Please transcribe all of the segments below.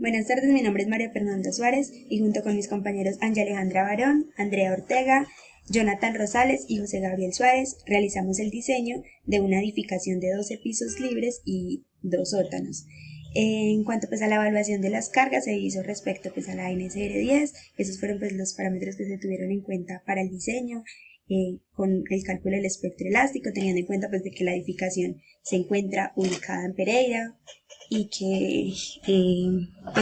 Buenas tardes, mi nombre es María Fernanda Suárez y junto con mis compañeros Ángela Alejandra Barón, Andrea Ortega, Jonathan Rosales y José Gabriel Suárez realizamos el diseño de una edificación de 12 pisos libres y 2 sótanos. En cuanto a la evaluación de las cargas se hizo respecto a la NSR10, esos fueron los parámetros que se tuvieron en cuenta para el diseño, con el cálculo del espectro elástico, teniendo en cuenta de que la edificación se encuentra ubicada en Pereira y que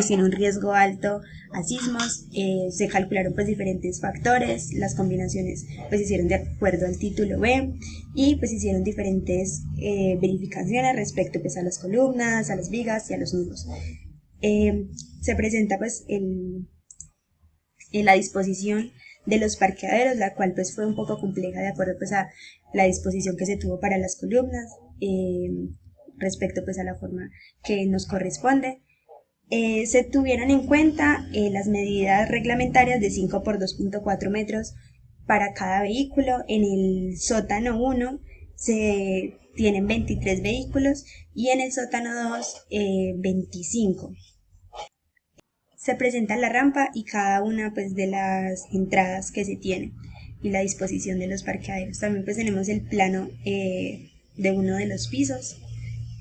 tiene un riesgo alto a sismos. Se calcularon diferentes factores, las combinaciones hicieron de acuerdo al título B y hicieron diferentes verificaciones respecto a las columnas, a las vigas y a los nudos. Se presenta en la disposición de los parqueaderos, la cual fue un poco compleja de acuerdo a la disposición que se tuvo para las columnas, respecto a la forma que nos corresponde. Se tuvieron en cuenta las medidas reglamentarias de 5 por 2.4 metros para cada vehículo. En el sótano 1 se tienen 23 vehículos y en el sótano 2 25. Se presenta la rampa y cada una de las entradas que se tienen y la disposición de los parqueaderos. También tenemos el plano de uno de los pisos.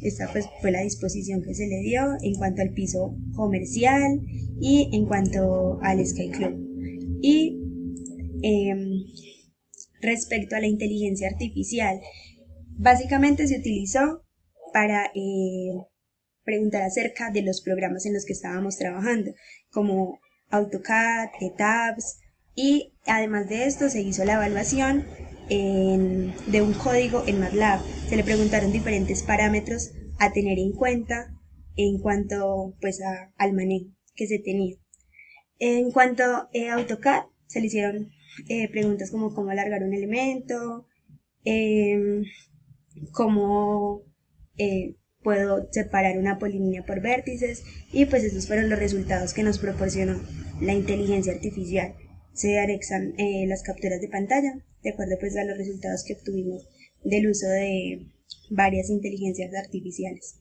Esta fue la disposición que se le dio en cuanto al piso comercial y en cuanto al Sky Club. Y respecto a la inteligencia artificial, básicamente se utilizó para preguntar acerca de los programas en los que estábamos trabajando, como AutoCAD, ETABS, y además de esto se hizo la evaluación de un código en MATLAB. Se le preguntaron diferentes parámetros a tener en cuenta en cuanto al manejo que se tenía. En cuanto a AutoCAD, se le hicieron preguntas como cómo alargar un elemento, cómo puedo separar una polilínea por vértices, y esos fueron los resultados que nos proporcionó la inteligencia artificial. Se anexan las capturas de pantalla de acuerdo a los resultados que obtuvimos del uso de varias inteligencias artificiales.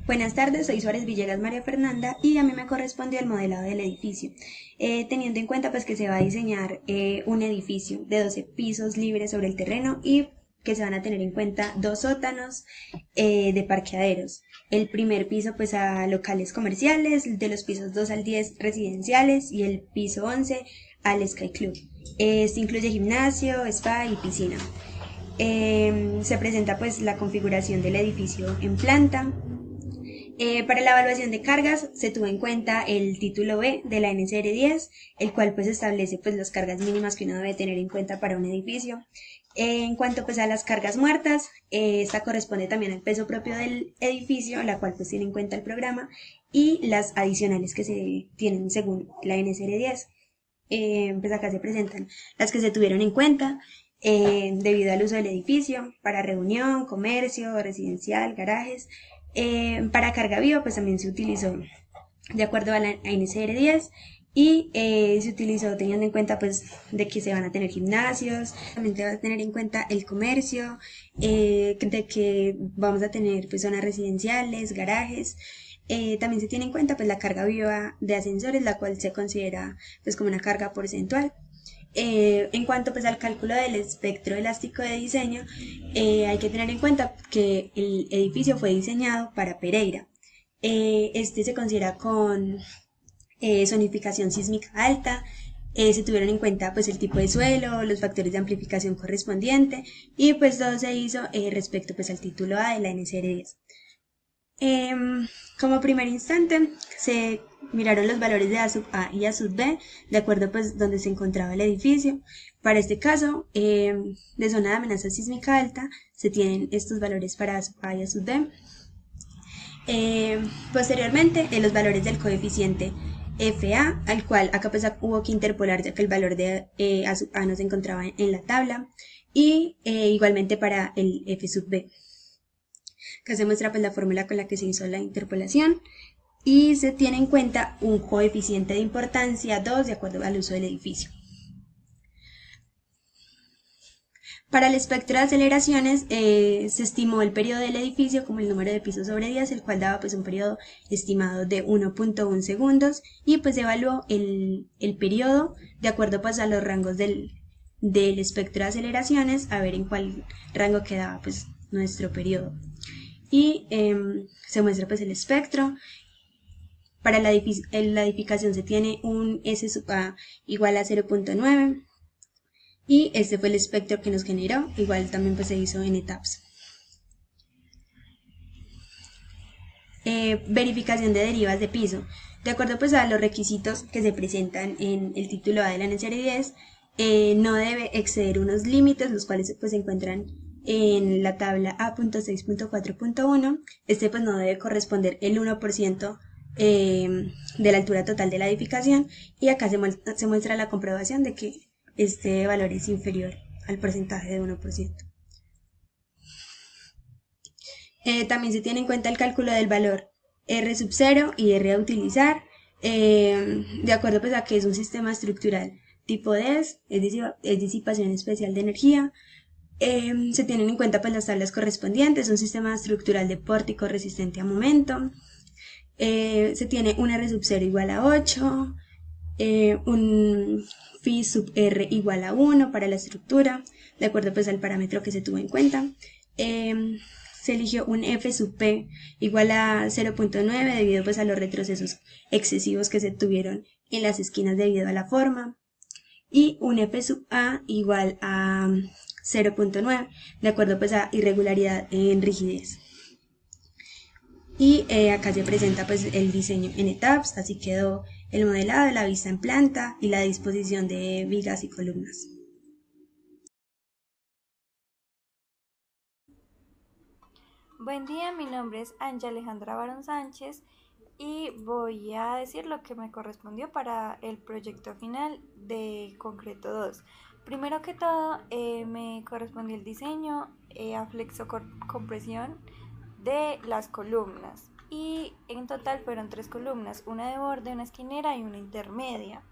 Buenas tardes, soy Suárez Villegas María Fernanda y a mí me correspondió el modelado del edificio, teniendo en cuenta que se va a diseñar un edificio de 12 pisos libres sobre el terreno y que se van a tener en cuenta 2 sótanos de parqueaderos. El primer piso a locales comerciales, de los pisos 2 al 10 residenciales y el piso 11 al Sky Club. Este incluye gimnasio, spa y piscina. Se presenta la configuración del edificio en planta. Para la evaluación de cargas se tuvo en cuenta el título B de la NSR10, el cual establece las cargas mínimas que uno debe tener en cuenta para un edificio. En cuanto a las cargas muertas, esta corresponde también al peso propio del edificio, la cual tiene en cuenta el programa, y las adicionales que se tienen según la NSR10. Acá se presentan las que se tuvieron en cuenta debido al uso del edificio para reunión, comercio, residencial, garajes. Para carga viva también se utilizó de acuerdo a la NSR10 y se utilizó teniendo en cuenta de que se van a tener gimnasios, también se va a tener en cuenta el comercio, de que vamos a tener zonas residenciales, garajes. También se tiene en cuenta la carga viva de ascensores, la cual se considera como una carga porcentual. En cuanto al cálculo del espectro elástico de diseño, hay que tener en cuenta que el edificio fue diseñado para Pereira. Este se considera con zonificación sísmica alta. Se tuvieron en cuenta el tipo de suelo, los factores de amplificación correspondiente y todo se hizo respecto al título A de la NSR10. Como primer instante se miraron los valores de A sub A y A sub B de acuerdo donde se encontraba el edificio. Para este caso, de zona de amenaza sísmica alta, se tienen estos valores para A sub A y A sub B. Posteriormente, los valores del coeficiente FA, al cual acá hubo que interpolar ya que el valor de A sub A no se encontraba en la tabla, y igualmente para el F sub B. Acá se muestra la fórmula con la que se hizo la interpolación y se tiene en cuenta un coeficiente de importancia 2 de acuerdo al uso del edificio. Para el espectro de aceleraciones se estimó el periodo del edificio como el número de pisos sobre 10, el cual daba pues un periodo estimado de 1.1 segundos y pues evaluó el periodo de acuerdo pues a los rangos del espectro de aceleraciones, a ver en cuál rango quedaba pues nuestro periodo. Y se muestra pues el espectro. Para la edificación se tiene un S sub A igual a 0.9 y este fue el espectro que nos generó, igual también pues se hizo en etapas. Verificación de derivas de piso. De acuerdo pues a los requisitos que se presentan en el título A de la necesidad 10, no debe exceder unos límites, los cuales pues se encuentran en la tabla A.6.4.1. Este pues no debe corresponder el 1% de la altura total de la edificación, y acá se muestra la comprobación de que este valor es inferior al porcentaje de 1%. También se tiene en cuenta el cálculo del valor R sub 0 y R a utilizar, de acuerdo pues a que es un sistema estructural tipo DES, es disipación especial de energía. Se tienen en cuenta pues las tablas correspondientes, un sistema estructural de pórtico resistente a momento. Se tiene un R sub 0 igual a 8, un phi sub R igual a 1 para la estructura, de acuerdo pues al parámetro que se tuvo en cuenta. Se eligió un F sub P igual a 0.9 debido pues a los retrocesos excesivos que se tuvieron en las esquinas debido a la forma, y un F sub A igual a 0.9 de acuerdo pues a irregularidad en rigidez. Y acá se presenta pues el diseño en etapas, así quedó el modelado, la vista en planta y la disposición de vigas y columnas. Buen día, mi nombre es Anja Alejandra Barón Sánchez y voy a decir lo que me correspondió para el proyecto final de Concreto 2. Primero que todo, me correspondió el diseño a flexocompresión de las columnas, y en total fueron 3 columnas, una de borde, una esquinera y una intermedia.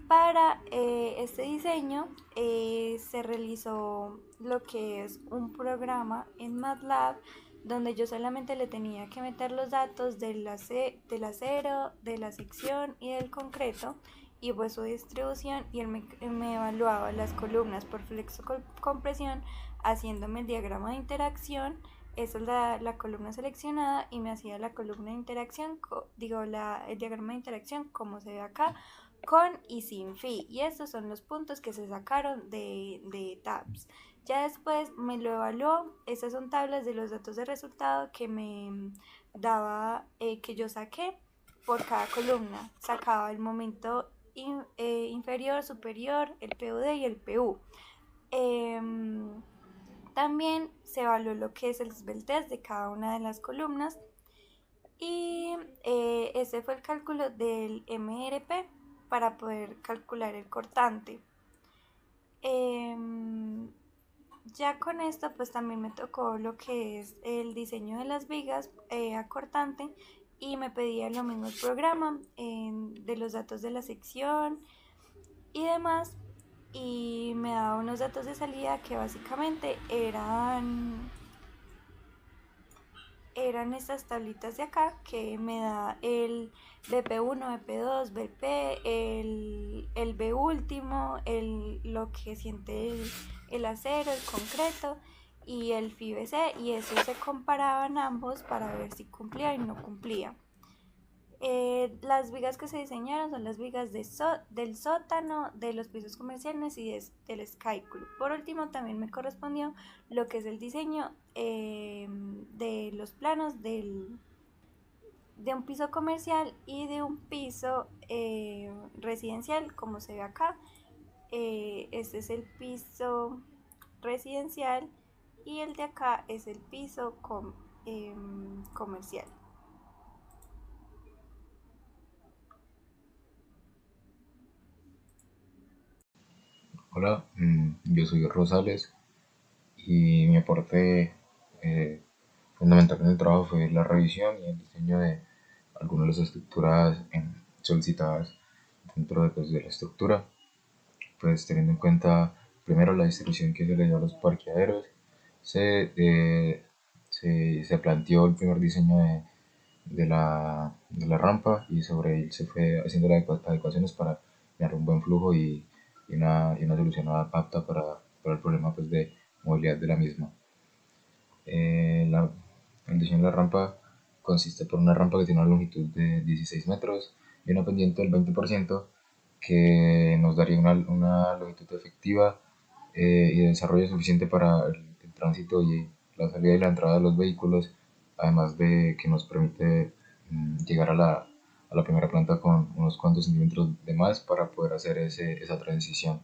Para este diseño se realizó lo que es un programa en MATLAB, donde yo solamente le tenía que meter los datos del acero, de la sección y del concreto, y pues su distribución, y él me evaluaba las columnas por flexocompresión haciéndome el diagrama de interacción. Esa es la columna seleccionada, y me hacía la columna de interacción, el diagrama de interacción como se ve acá, con y sin phi, y estos son los puntos que se sacaron de tabs. Ya después me lo evaluó. Estas son tablas de los datos de resultado que me daba, que yo saqué por cada columna. Sacaba el momento inferior, superior, el PUD y el PU. También se evaluó lo que es el esbeltez de cada una de las columnas, y ese fue el cálculo del MRP para poder calcular el cortante. Ya con esto pues también me tocó lo que es el diseño de las vigas a cortante, y me pedía lo mismo el programa de los datos de la sección y demás, y me daba unos datos de salida que básicamente eran estas tablitas de acá, que me da el BP1, BP2, BP, el B último, lo que siente el acero, el concreto, y el FIBC, y eso se comparaban ambos para ver si cumplía y no cumplía. Las vigas que se diseñaron son las vigas del sótano, de los pisos comerciales y del Sky Club. Por último, también me correspondió lo que es el diseño de los planos de un piso comercial y de un piso residencial, como se ve acá. Este es el piso residencial, y el de acá es el piso comercial. Hola, yo soy Rosales y mi aporte fundamental en el trabajo fue la revisión y el diseño de algunas de las estructuras solicitadas dentro de, pues, de la estructura, pues teniendo en cuenta primero la distribución que se le dio a los parqueaderos. Se planteó el primer diseño de la rampa y sobre él se fue haciendo las adecuaciones para crear un buen flujo y una solución apta para el problema pues, de movilidad de la misma. El diseño de la rampa consiste por una rampa que tiene una longitud de 16 metros y una pendiente del 20% que nos daría una longitud efectiva y de desarrollo suficiente para el tránsito y la salida y la entrada de los vehículos, además de que nos permite llegar a la primera planta con unos cuantos centímetros de más para poder hacer esa transición.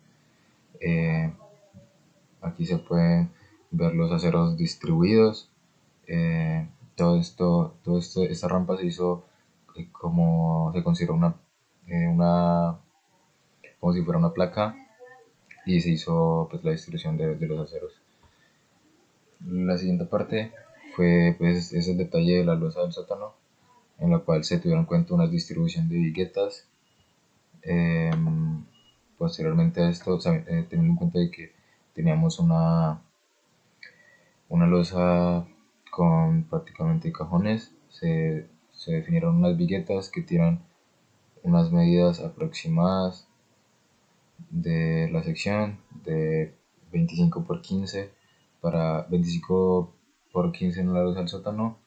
Aquí se pueden ver los aceros distribuidos. Esta rampa se hizo como se considera como si fuera una placa y se hizo pues la distribución de los aceros. La siguiente parte fue pues ese detalle de la losa del sótano, en la cual se tuvieron en cuenta una distribución de viguetas. Posteriormente a esto, teniendo en cuenta de que teníamos una losa con prácticamente cajones, se definieron unas viguetas que tienen unas medidas aproximadas de la sección de 25 por 15 para 25 por 15 en la losa del sótano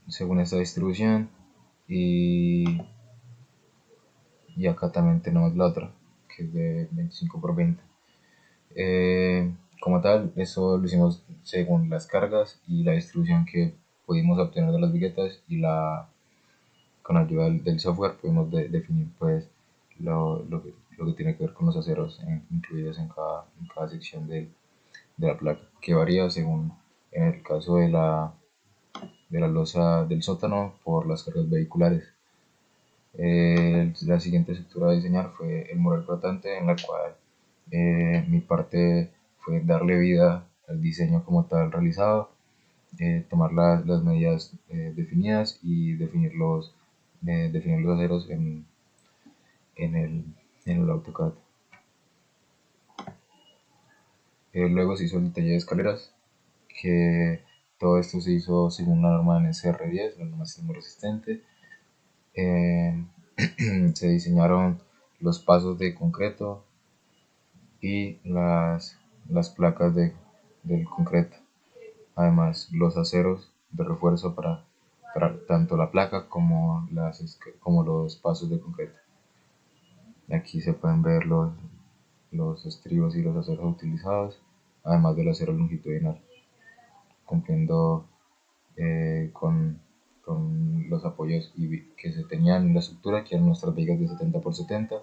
según esta distribución, y acá también tenemos la otra que es de 25 por 20. Como tal, eso lo hicimos según las cargas y la distribución que pudimos obtener de las viguetas y con ayuda del software pudimos definir pues lo que tiene que ver con los aceros incluidos en cada sección de la placa, que varía según en el caso de la losa del sótano por las cargas vehiculares. La siguiente estructura a diseñar fue el mural flotante, en la cual mi parte fue darle vida al diseño como tal realizado, tomar las medidas definidas y definir los aceros en el AutoCAD. Luego se hizo el detalle de escaleras, que todo esto se hizo según la norma NSR10, la norma sismo resistente. Se diseñaron los pasos de concreto y las placas del concreto, además los aceros de refuerzo para tanto la placa como los pasos de concreto. Aquí se pueden ver los estribos y los aceros utilizados, además del acero longitudinal, cumpliendo con los apoyos que se tenían en la estructura, que eran nuestras vigas de 70 por 70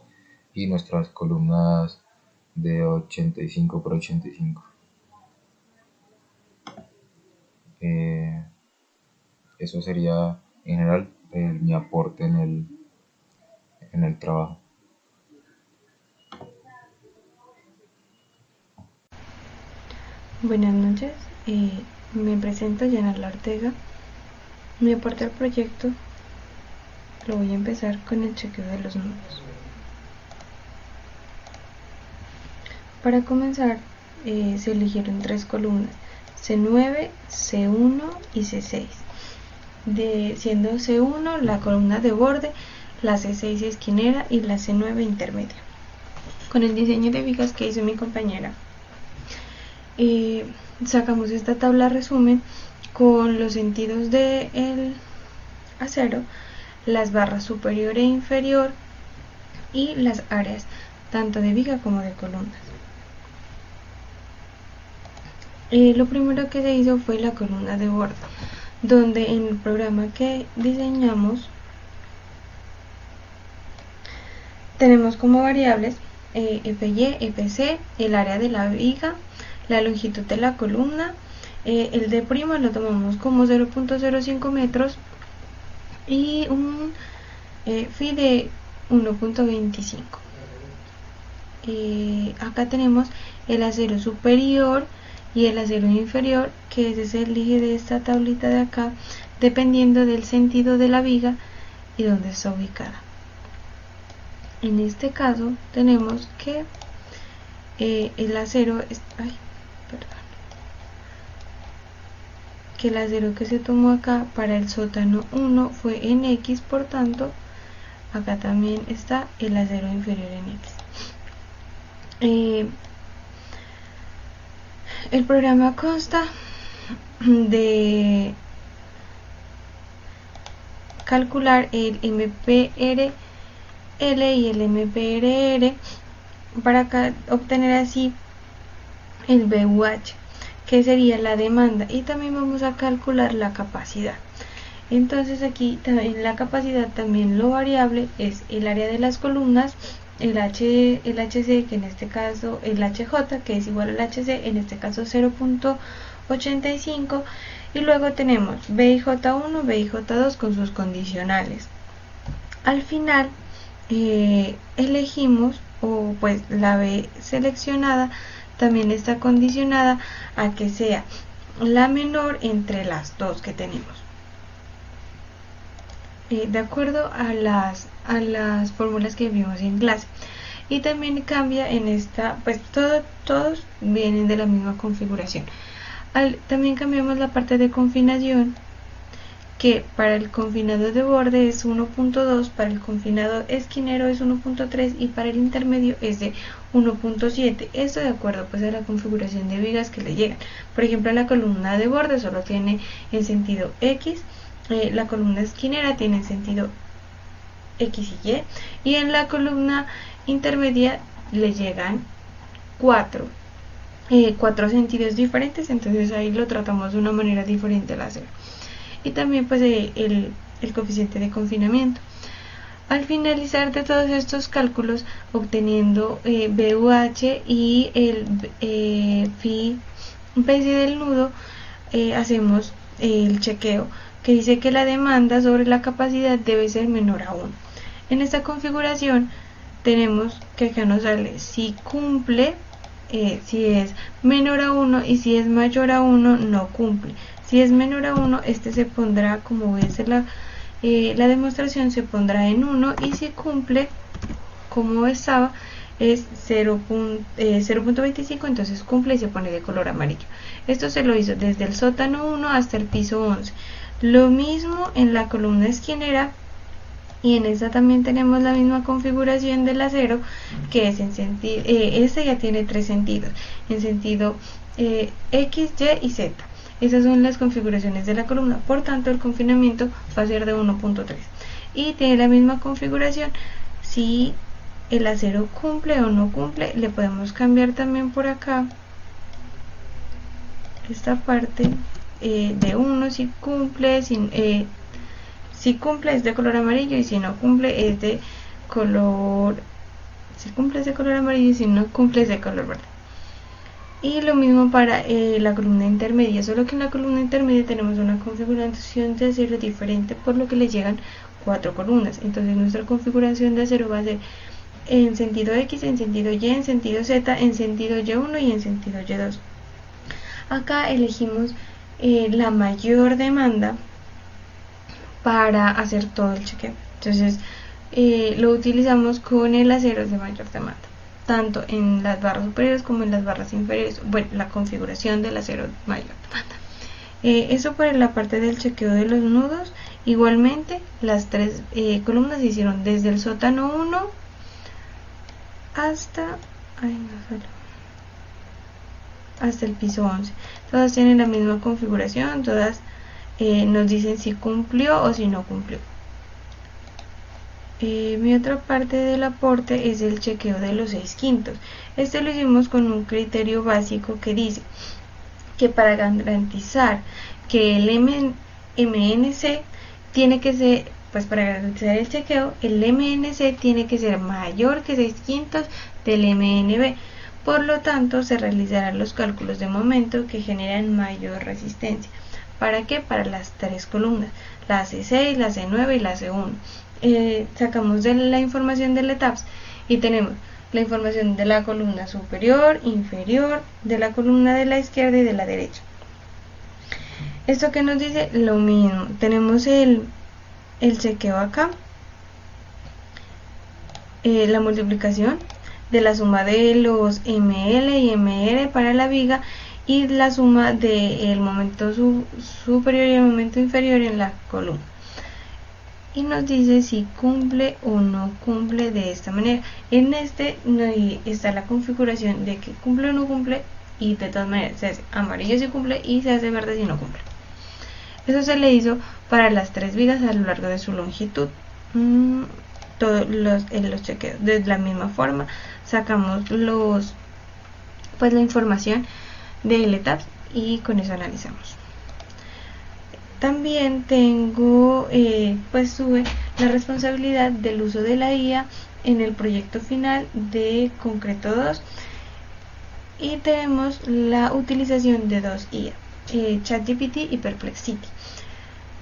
y nuestras columnas de 85 por 85. Eso sería en general mi aporte en el trabajo. Buenas noches, me presento Yanala Ortega. Mi aporte al proyecto lo voy a empezar con el chequeo de los nudos. Para comenzar, se eligieron 3 columnas, C9, C1 y C6, siendo C1 la columna de borde, la C6 esquinera y la C9 intermedia. Con el diseño de vigas que hizo mi compañera, sacamos esta tabla resumen con los sentidos del acero, las barras superior e inferior y las áreas tanto de viga como de columnas. Lo primero que se hizo fue la columna de borde, donde en el programa que diseñamos tenemos como variables FY, FC, el área de la viga, la longitud de la columna, el D' lo tomamos como 0.05 metros y un phi de 1.25. Acá tenemos el acero superior y el acero inferior, que ese se elige de esta tablita de acá dependiendo del sentido de la viga y donde está ubicada. En este caso tenemos que el acero que el acero que se tomó acá para el sótano 1 fue en X, por tanto acá también está el acero inferior en X. El programa consta de calcular el MPRL y el MPRR para obtener así el BUH, que sería la demanda, y también vamos a calcular la capacidad. Entonces aquí en la capacidad también lo variable es el área de las columnas, el HC, que en este caso el HJ, que es igual al HC, en este caso 0.85, y luego tenemos BIJ1, BIJ2 con sus condicionales. Al final elegimos, o pues la B seleccionada también está condicionada a que sea la menor entre las dos que tenemos, de acuerdo a las fórmulas que vimos en clase. Y también cambia en esta, pues todos vienen de la misma configuración. También cambiamos la parte de confinación, que para el confinado de borde es 1.2, para el confinado esquinero es 1.3 y para el intermedio es de 1.7. Esto de acuerdo pues a la configuración de vigas que le llegan. Por ejemplo, la columna de borde solo tiene en sentido X, la columna esquinera tiene en sentido X y Y en la columna intermedia le llegan cuatro sentidos diferentes, entonces ahí lo tratamos de una manera diferente al hacer. Y también pues el coeficiente de confinamiento. Al finalizar de todos estos cálculos, obteniendo BUH y el phi del nudo, hacemos el chequeo que dice que la demanda sobre la capacidad debe ser menor a 1. En esta configuración tenemos que acá nos sale si cumple, si es menor a 1, y si es mayor a 1 no cumple. Si es menor a 1, este se pondrá, como voy a hacer la demostración, se pondrá en 1, y si cumple, como estaba, es 0.25, entonces cumple y se pone de color amarillo. Esto se lo hizo desde el sótano 1 hasta el piso 11. Lo mismo en la columna esquinera, y en esta también tenemos la misma configuración del acero, que es en sentido, este ya tiene 3 sentidos, en sentido X, Y y Z. Esas son las configuraciones de la columna, por tanto el confinamiento va a ser de 1.3 y tiene la misma configuración. Si el acero cumple o no cumple, le podemos cambiar también por acá esta parte de 1 si cumple, si cumple es de color amarillo, y si no cumple es de color, si cumple es de color amarillo, y si no cumple es de color verde. Y lo mismo para la columna intermedia, solo que en la columna intermedia tenemos una configuración de acero diferente, por lo que le llegan 4 columnas. Entonces nuestra configuración de acero va a ser en sentido X, en sentido Y, en sentido Z, en sentido Y1 y en sentido Y2. Acá elegimos la mayor demanda para hacer todo el chequeo. Entonces lo utilizamos con el acero de mayor demanda, tanto en las barras superiores como en las barras inferiores. Bueno, la configuración del acero de mayor demanda. Eso por la parte del chequeo de los nudos. Igualmente las 3 columnas se hicieron desde el sótano 1 hasta el piso 11. Todas tienen la misma configuración, todas nos dicen si cumplió o si no cumplió. Mi otra parte del aporte es el chequeo de los 6/5. Este lo hicimos con un criterio básico que dice que para garantizar que el MNC tiene que ser, pues para garantizar el chequeo, el MNC tiene que ser mayor que 6/5 del MNB. Por lo tanto, se realizarán los cálculos de momento que generan mayor resistencia. ¿Para qué? Para las 3 columnas, la C6, la C9 y la C1. Sacamos de la información del ETAPS y tenemos la información de la columna superior, inferior, de la columna de la izquierda y de la derecha. Esto que nos dice lo mismo, tenemos el chequeo acá, la multiplicación de la suma de los ML y MR para la viga y la suma del momento superior y el momento inferior en la columna. Y nos dice si cumple o no cumple de esta manera. En este está la configuración de que cumple o no cumple, y de todas maneras se hace amarillo si cumple y se hace verde si no cumple. Eso se le hizo para las 3 vigas a lo largo de su longitud. Todos los chequeos de la misma forma sacamos la información de LTAPS y con eso analizamos. También tengo tuve la responsabilidad del uso de la IA en el proyecto final de Concreto 2 y tenemos la utilización de 2 IA, ChatGPT y Perplexity.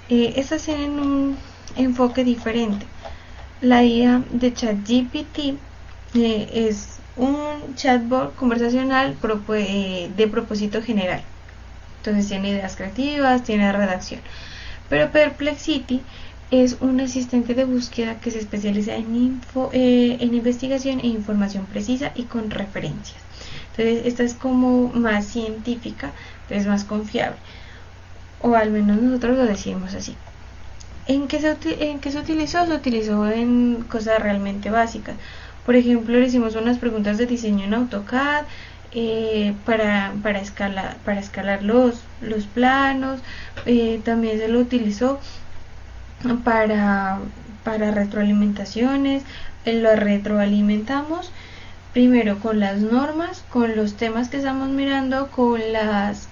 Estas tienen un enfoque diferente. La IA de ChatGPT es un chatbot conversacional de propósito general. Entonces tiene ideas creativas, tiene redacción. Pero Perplexity es un asistente de búsqueda que se especializa en investigación e información precisa y con referencias. Entonces esta es como más científica, es más confiable. O al menos nosotros lo decimos así. ¿En qué se utilizó? Se utilizó en cosas realmente básicas. Por ejemplo, le hicimos unas preguntas de diseño en AutoCAD, para escalar los planos. También se lo utilizó para retroalimentaciones. Lo retroalimentamos primero con las normas, con los temas que estamos mirando, con las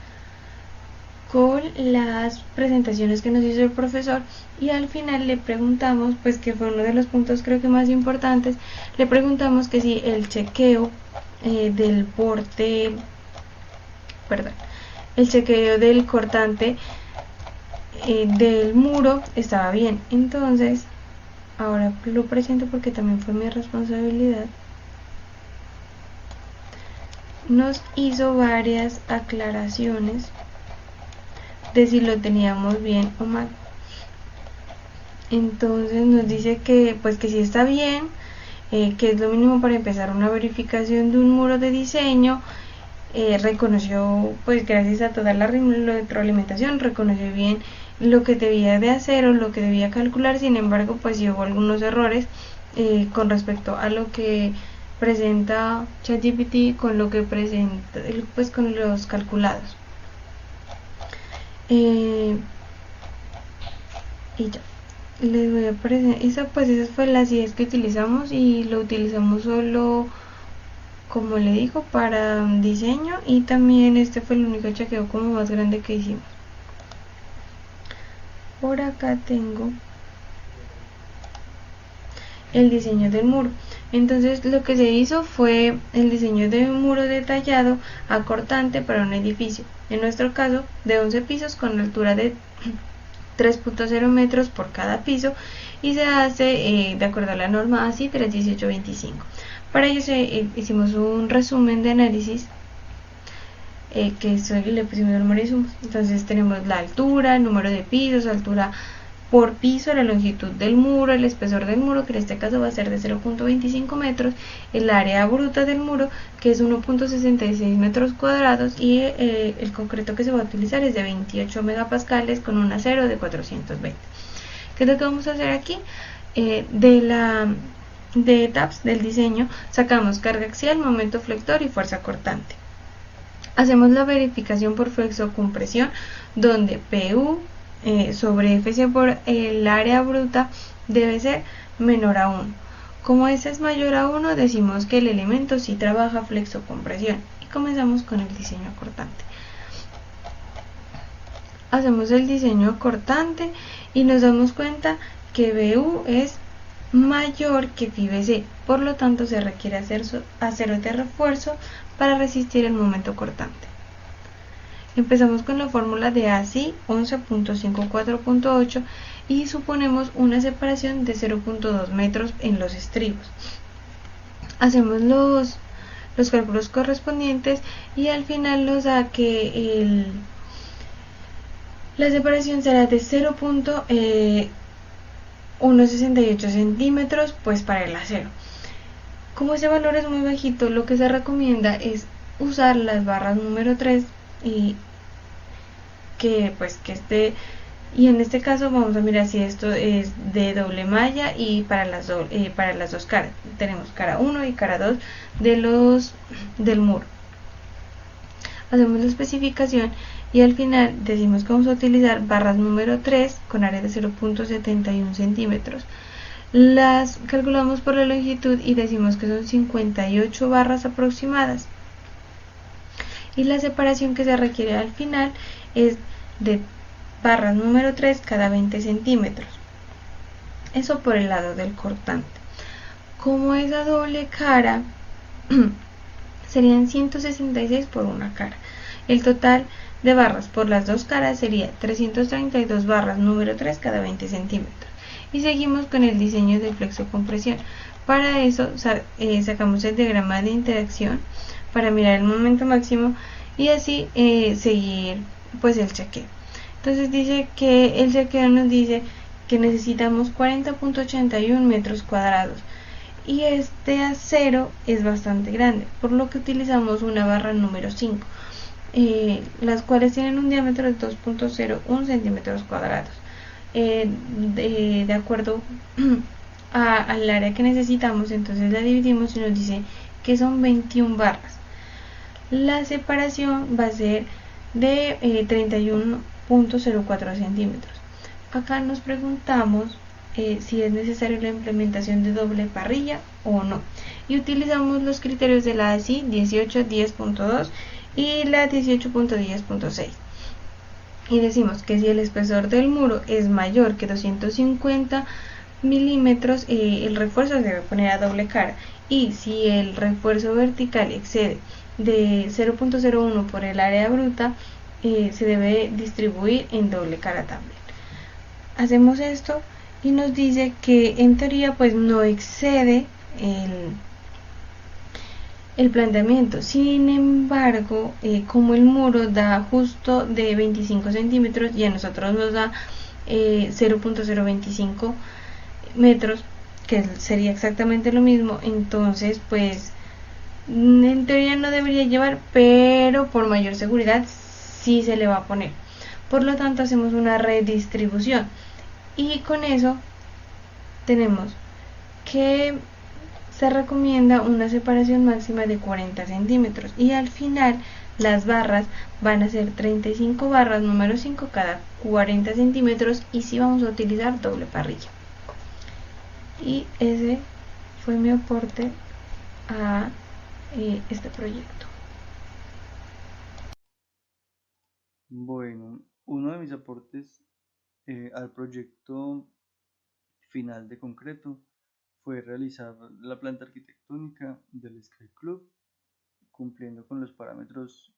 presentaciones que nos hizo el profesor, y al final le preguntamos, pues que fue uno de los puntos creo que más importantes, le preguntamos que si el chequeo del cortante del muro estaba bien. Entonces ahora lo presento porque también fue mi responsabilidad. Nos hizo varias aclaraciones de si lo teníamos bien o mal. Entonces nos dice que pues que sí está bien, que es lo mínimo para empezar una verificación de un muro de diseño. Reconoció, pues gracias a toda la retroalimentación, reconoció bien lo que debía de hacer o lo que debía calcular. Sin embargo, pues hubo algunos errores con respecto a lo que presenta ChatGPT con lo que presenta, pues con los calculados. Y ya les voy a presentar esas fueron las ideas que utilizamos, y lo utilizamos solo, como le digo, para diseño, y también este fue el único chequeo como más grande que hicimos. Por acá tengo el diseño del muro. Entonces lo que se hizo fue el diseño de un muro detallado a cortante para un edificio, en nuestro caso de 11 pisos con altura de 3.0 metros por cada piso, y se hace de acuerdo a la norma ASI 31825. Para ello hicimos un resumen de análisis le pusimos el morizum. Entonces tenemos la altura, el número de pisos, altura por piso, la longitud del muro, el espesor del muro, que en este caso va a ser de 0.25 metros, el área bruta del muro, que es 1.66 metros cuadrados, y el concreto que se va a utilizar es de 28 megapascales con un acero de 420. ¿Qué es lo que vamos a hacer aquí? De etapas del diseño sacamos carga axial, momento flector y fuerza cortante. Hacemos la verificación por flexocompresión, donde PU sobre FC por el área bruta debe ser menor a 1. Como ese es mayor a 1, decimos que el elemento sí trabaja flexocompresión, y comenzamos con el diseño cortante. Hacemos el diseño cortante y nos damos cuenta que BU es mayor que FIBC, por lo tanto se requiere acero de refuerzo para resistir el momento cortante. Empezamos con la fórmula de ASI 11.54.8 y suponemos una separación de 0.2 metros en los estribos. Hacemos los cálculos correspondientes y al final nos da que la separación será de 0.168 centímetros pues para el acero. Como ese valor es muy bajito, lo que se recomienda es usar las barras número 3 y que esté, y en este caso vamos a mirar si esto es de doble malla y para las dos caras. Tenemos cara 1 y cara 2 del muro. Hacemos la especificación y al final decimos que vamos a utilizar barras número 3 con área de 0.71 centímetros. Las calculamos por la longitud y decimos que son 58 barras aproximadas. Y la separación que se requiere al final es de barras número 3 cada 20 centímetros. Eso por el lado del cortante. Como es a doble cara, serían 166 por una cara. El total de barras por las dos caras sería 332 barras número 3 cada 20 centímetros. Y seguimos con el diseño de flexo-compresión. Para eso sacamos el diagrama de interacción para mirar el momento máximo y así seguir pues el chequeo. Entonces dice que el chequeo nos dice que necesitamos 40.81 metros cuadrados y este acero es bastante grande, por lo que utilizamos una barra número 5, las cuales tienen un diámetro de 2.01 centímetros cuadrados. De acuerdo al área que necesitamos, entonces la dividimos y nos dice que son 21 barras. La separación va a ser de 31.04 centímetros. Acá nos preguntamos si es necesario la implementación de doble parrilla o no, y utilizamos los criterios de la ASI 18.10.2 y la 18.10.6 y decimos que si el espesor del muro es mayor que 250 milímetros, el refuerzo se debe poner a doble cara, y si el refuerzo vertical excede de 0.01 por el área bruta, se debe distribuir en doble cara también. Hacemos esto y nos dice que en teoría pues no excede el planteamiento. Sin embargo, como el muro da justo de 25 centímetros y a nosotros nos da 0.025 metros, que sería exactamente lo mismo, entonces pues en teoría no debería llevar, pero por mayor seguridad sí se le va a poner. Por lo tanto hacemos una redistribución y con eso tenemos que se recomienda una separación máxima de 40 centímetros y al final las barras van a ser 35 barras número 5 cada 40 centímetros y si vamos a utilizar doble parrilla. Y ese fue mi aporte a este proyecto. Bueno, uno de mis aportes al proyecto final de concreto fue realizar la planta arquitectónica del Sky Club, cumpliendo con los parámetros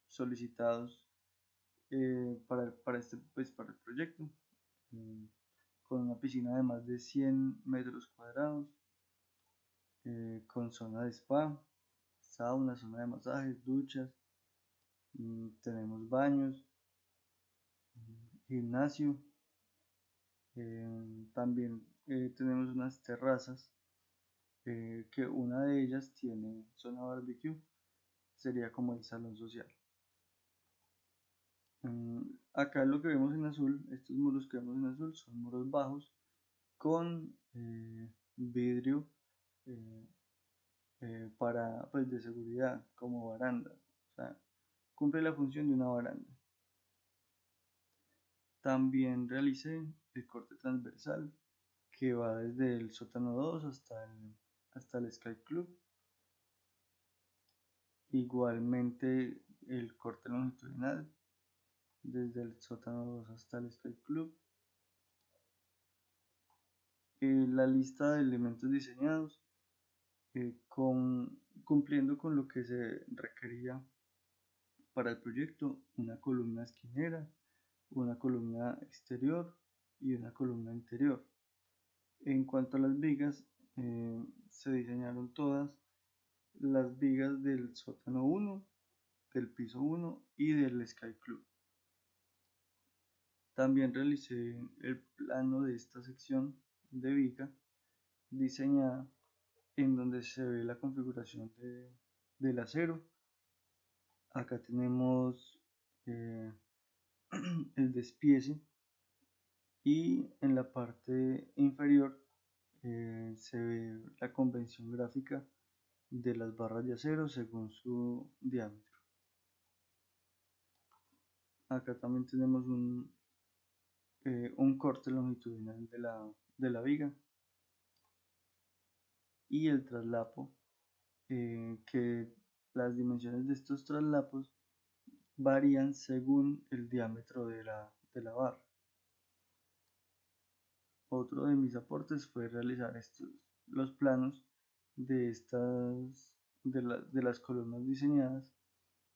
solicitados para el proyecto, con una piscina de más de 100 metros cuadrados, con zona de spa, sauna, zona de masajes, duchas, tenemos baños, gimnasio, también tenemos unas terrazas, que una de ellas tiene zona barbecue, sería como el salón social. Acá lo que vemos en azul, estos muros que vemos en azul son muros bajos con vidrio para pues de seguridad como baranda, o sea, cumple la función de una baranda. También realicé el corte transversal que va desde el sótano 2 hasta el Sky Club. Igualmente el corte longitudinal desde el sótano 2 hasta el Sky Club. La lista de elementos diseñados cumpliendo con lo que se requería para el proyecto: una columna esquinera, una columna exterior y una columna interior. En cuanto a las vigas, se diseñaron todas las vigas del sótano 1, del piso 1 y del Sky Club. También realicé el plano de esta sección de viga diseñada en donde se ve la configuración del acero. Acá tenemos el despiece y en la parte inferior se ve la convención gráfica de las barras de acero según su diámetro. Acá también tenemos un corte longitudinal de la viga y el traslapo, que las dimensiones de estos traslapos varían según el diámetro de la barra. Otro de mis aportes fue realizar los planos de las columnas diseñadas.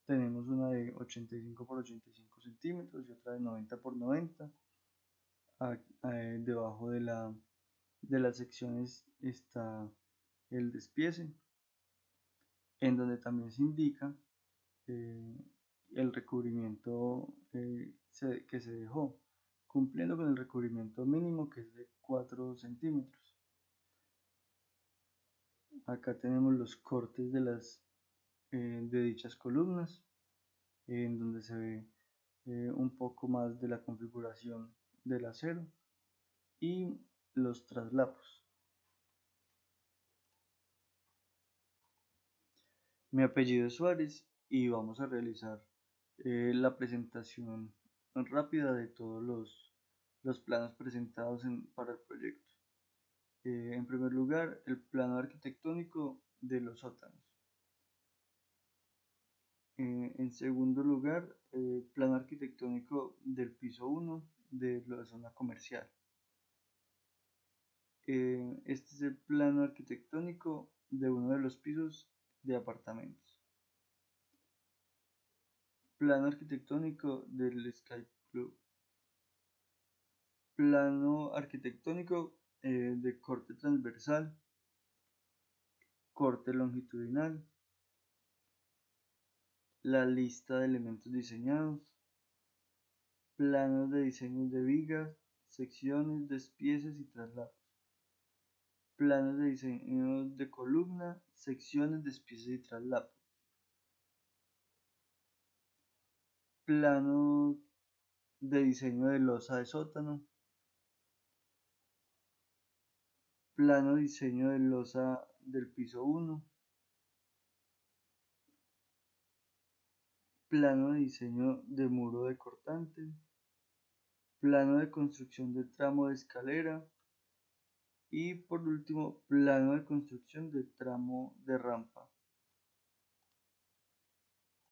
Tenemos una de 85 por 85 centímetros y otra de 90 por 90. Debajo de las secciones está el despiece, en donde también se indica el recubrimiento que se dejó, cumpliendo con el recubrimiento mínimo, que es de 4 centímetros. Acá tenemos los cortes de dichas columnas, en donde se ve un poco más de la configuración del acero y los traslapos. Mi apellido es Suárez y vamos a realizar la presentación rápida de todos los planos presentados para el proyecto. En primer lugar, el plano arquitectónico de los sótanos. En segundo lugar, plano arquitectónico del piso 1 de la zona comercial. Este es el plano arquitectónico de uno de los pisos de apartamentos. Plano arquitectónico del Sky Club. Plano arquitectónico de corte transversal, corte longitudinal, la lista de elementos diseñados, planos de diseño de vigas, secciones, despieces y traslados, planos de diseño de columna, secciones, despieces y traslados, plano de diseño de losa de sótano, plano de diseño de losa del piso 1, plano de diseño de muro de cortante, plano de construcción de tramo de escalera y por último plano de construcción de tramo de rampa.